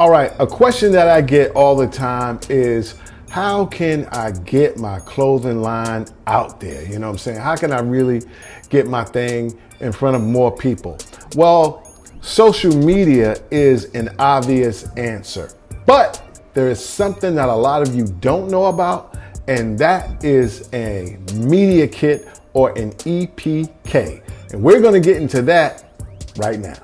All right, a question that I get all the time is, how can I get my clothing line out there? You know what I'm saying? How can I really get my thing in front of more people? Well, social media is an obvious answer, but there is something that a lot of you don't know about, and that is a media kit or an EPK. And we're going to get into that right now.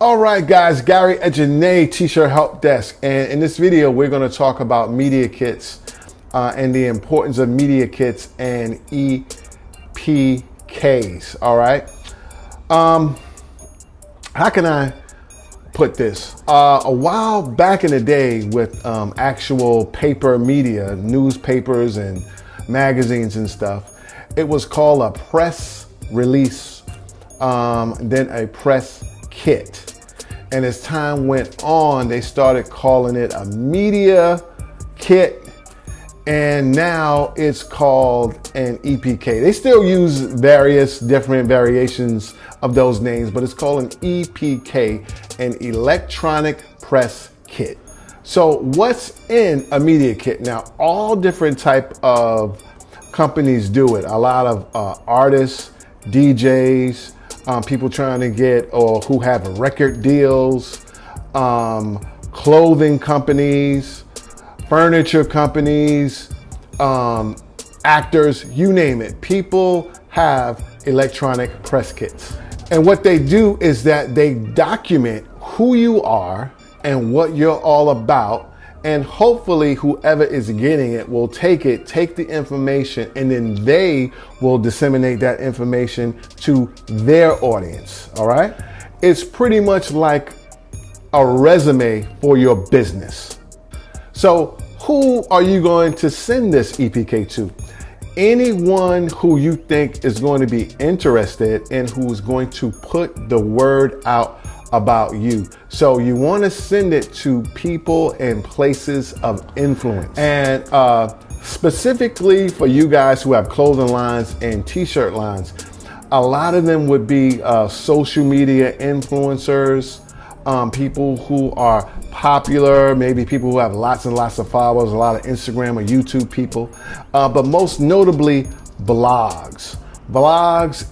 All right, guys, Gary at Janae T-shirt help desk, and in this video we're going to talk about media kits and the importance of media kits and EPKs. All right, how can I put this? A while back in the day, with actual paper media, newspapers and magazines and stuff, it was called a press release, then a press kit. And as time went on, they started calling it a media kit, and now it's called an EPK. They still use various different variations of those names, but it's called an EPK, an electronic press kit. So what's in a media kit? Now, all different type of companies do it. A lot of artists, DJs, people trying to get or who have record deals, clothing companies, furniture companies, actors, you name it. People have electronic press kits. And what they do is that they document who you are and what you're all about. And hopefully whoever is getting it will take the information, and then they will disseminate that information to their audience. All right. It's pretty much like a resume for your business. So who are you going to send this EPK to? Anyone who you think is going to be interested and who's going to put the word out about you. So you want to send it to people and places of influence. And specifically for you guys who have clothing lines and t-shirt lines, a lot of them would be social media influencers, people who are popular, maybe people who have lots and lots of followers, a lot of Instagram or YouTube people, but most notably blogs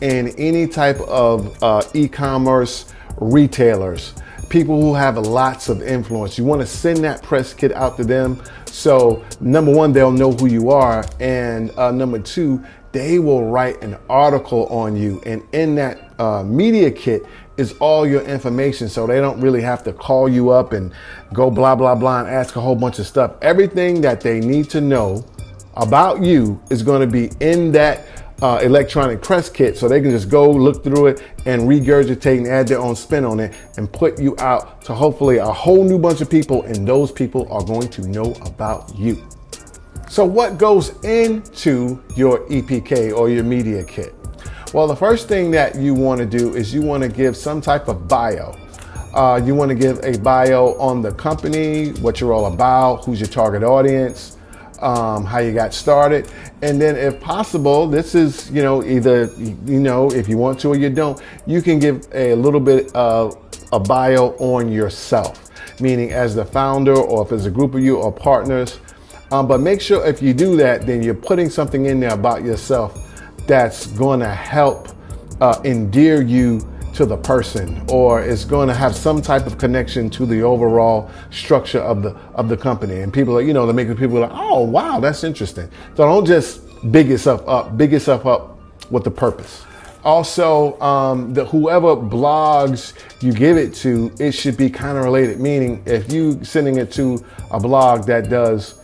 and any type of e-commerce retailers, people who have lots of influence. You want to send that press kit out to them. So number one, they'll know who you are. And number two, they will write an article on you. And in that media kit is all your information. So they don't really have to call you up and go blah, blah, blah, and ask a whole bunch of stuff. Everything that they need to know about you is going to be in that electronic press kit, so they can just go look through it and regurgitate and add their own spin on it and put you out to hopefully a whole new bunch of people, and those people are going to know about you. So what goes into your EPK or your media kit? Well, the first thing that you want to do is you want to give some type of bio. You want to give a bio on the company, what you're all about, who's your target audience, how you got started. And then if possible, this is, either, if you want to or you don't, you can give a little bit of a bio on yourself, meaning as the founder, or if it's a group of you or partners. But make sure if you do that, then you're putting something in there about yourself that's going to help endear you to the person, or it's going to have some type of connection to the overall structure of the company. And people are, they're making people like, oh wow, that's interesting. So don't just big yourself up with the purpose. Also, whoever blogs you give it to, it should be kind of related. Meaning, if you sending it to a blog that does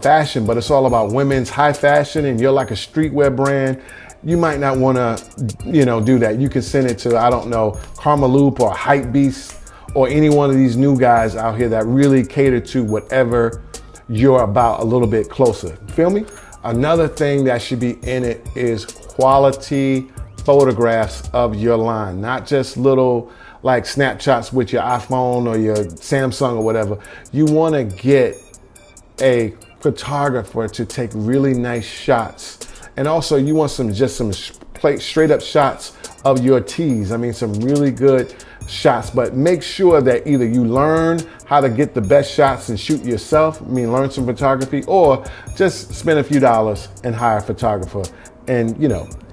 fashion, but it's all about women's high fashion, and you're like a streetwear brand, you might not want to, do that. You can send it to, I don't know, Karma Loop or Hype Beast or any one of these new guys out here that really cater to whatever you're about a little bit closer. Feel me? Another thing that should be in it is quality photographs of your line, not just little like snapshots with your iPhone or your Samsung or whatever. You want to get a photographer to take really nice shots. And also you want some straight up shots of your tees. I mean, some really good shots, but make sure that either you learn how to get the best shots and shoot yourself, learn some photography, or just spend a few dollars and hire a photographer and,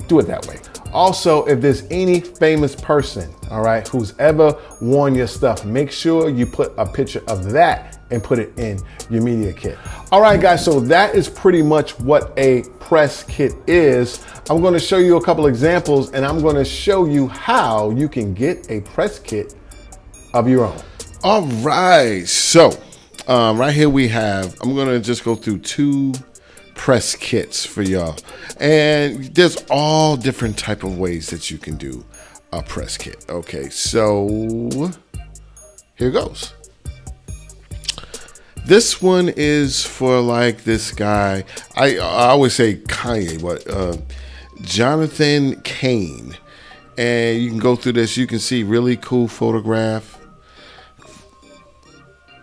do it that way. Also, if there's any famous person, all right, who's ever worn your stuff, make sure you put a picture of that and put it in your media kit. All right, guys, so that is pretty much what a press kit is. I'm going to show you a couple examples, and I'm going to show you how you can get a press kit of your own. All right, so right here we have, I'm going to just go through 2 press kits for y'all, and there's all different type of ways that you can do a press kit. Okay, so here goes. This one is for like this guy. I always say Kanye, but Jonathan Kane. And you can go through this. You can see really cool photograph.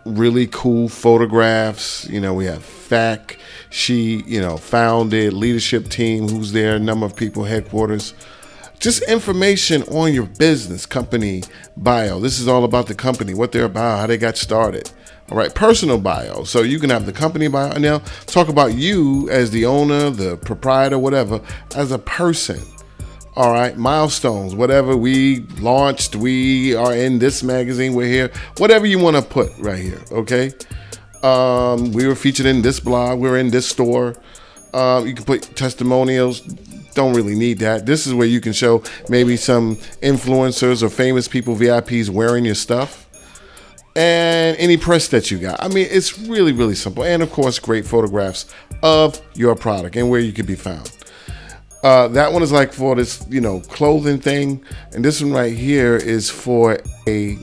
Really cool photographs. We have FAC. She, founded leadership team. Who's there? Number of people, headquarters. Just information on your business, company bio. This is all about the company, what they're about, how they got started. All right, personal bio. So you can have the company bio, and now talk about you as the owner, the proprietor, whatever, as a person. All right, milestones, whatever we launched, we are in this magazine, we're here, whatever you want to put right here, okay? We were featured in this blog, we're in this store. You can put testimonials, don't really need that. This is where you can show maybe some influencers or famous people, VIPs wearing your stuff. And any press that you got. It's really, really simple. And of course, great photographs of your product and where you could be found. That one is like for this, clothing thing. And this one right here is for a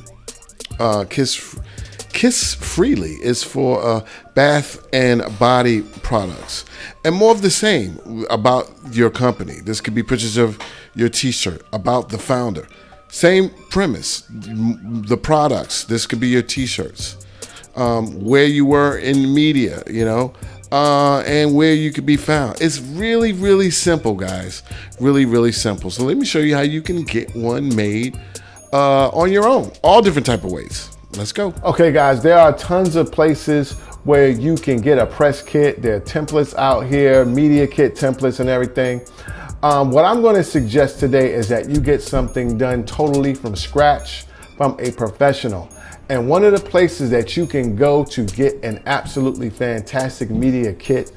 Kiss Freely is for bath and body products. And more of the same about your company. This could be pictures of your t-shirt, about the founder. Same premise, the products. This could be your t-shirts, where you were in media, and where you could be found. It's really, really simple, guys. Really, really simple. So let me show you how you can get one made on your own. All different type of ways. Let's go. Okay, guys, there are tons of places where you can get a press kit. There are templates out here, media kit templates and everything. What I'm going to suggest today is that you get something done totally from scratch from a professional. And one of the places that you can go to get an absolutely fantastic media kit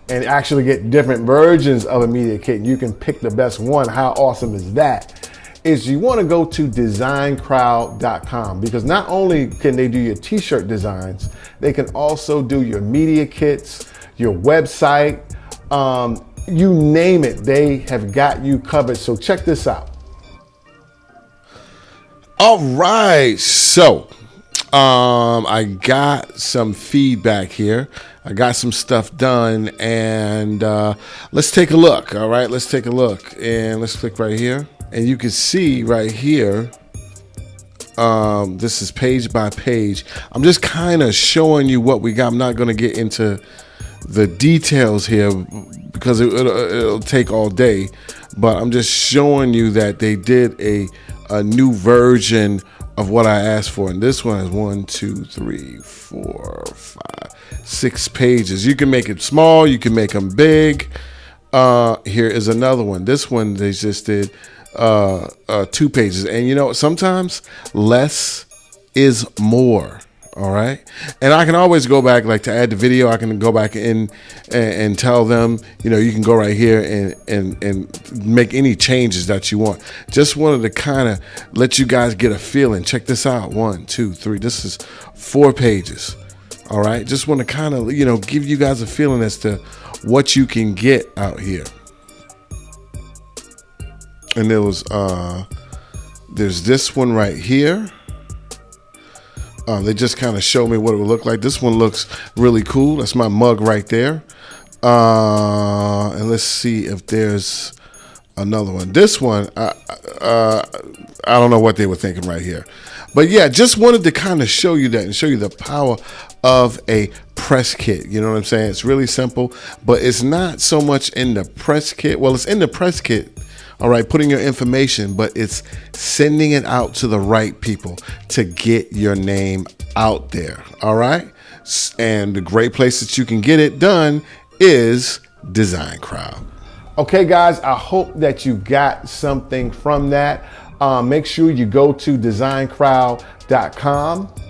and actually get different versions of a media kit, and you can pick the best one, how awesome is that, is you want to go to DesignCrowd.com, because not only can they do your t-shirt designs, they can also do your media kits, your website, you name it, they have got you covered. So check this out. All right, so I got some feedback here. I got some stuff done, and let's take a look. All right, let's take a look, and let's click right here, and you can see right here. This is page by page. I'm just kind of showing you what we got. I'm not going to get into the details here because it'll take all day, but I'm just showing you that they did a new version of what I asked for. And this one is 1, 2, 3, 4, 5, 6 pages. You can make it small, you can make them big. Here is another one. This one they just did 2 pages. And sometimes less is more. All right. And I can always go back, like to add the video, I can go back in and tell them, you can go right here and make any changes that you want. Just wanted to kind of let you guys get a feeling. Check this out. 1, 2, 3. This is 4 pages. All right. Just want to kind of, give you guys a feeling as to what you can get out here. And there's this one right here. They just kind of showed me what it would look like. This one looks really cool. That's my mug right there. And let's see if there's another one. This one, I don't know what they were thinking right here. But yeah, just wanted to kind of show you that and show you the power of a press kit. You know what I'm saying? It's really simple, but it's not so much in the press kit. Well, it's in the press kit, all right, putting your information, but it's sending it out to the right people to get your name out there, all right? And the great place that you can get it done is DesignCrowd. Okay, guys, I hope that you got something from that. Make sure you go to DesignCrowdcom.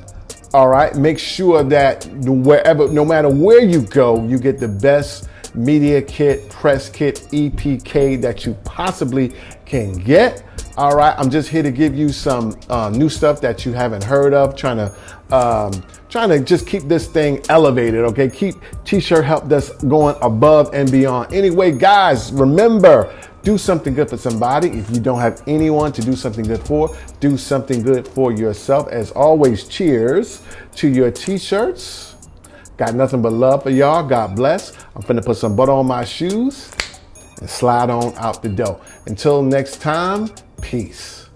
All right, make sure that no matter where you go, you get the best media kit, press kit, EPK that you possibly can get. All right, I'm just here to give you some new stuff that you haven't heard of, trying to just keep this thing elevated, okay? Keep T-shirt help us going above and beyond. Anyway, guys, remember, do something good for somebody. If you don't have anyone to do something good for, do something good for yourself. As always, cheers to your T-shirts. Got nothing but love for y'all. God bless. I'm finna put some butter on my shoes and slide on out the door. Until next time, peace.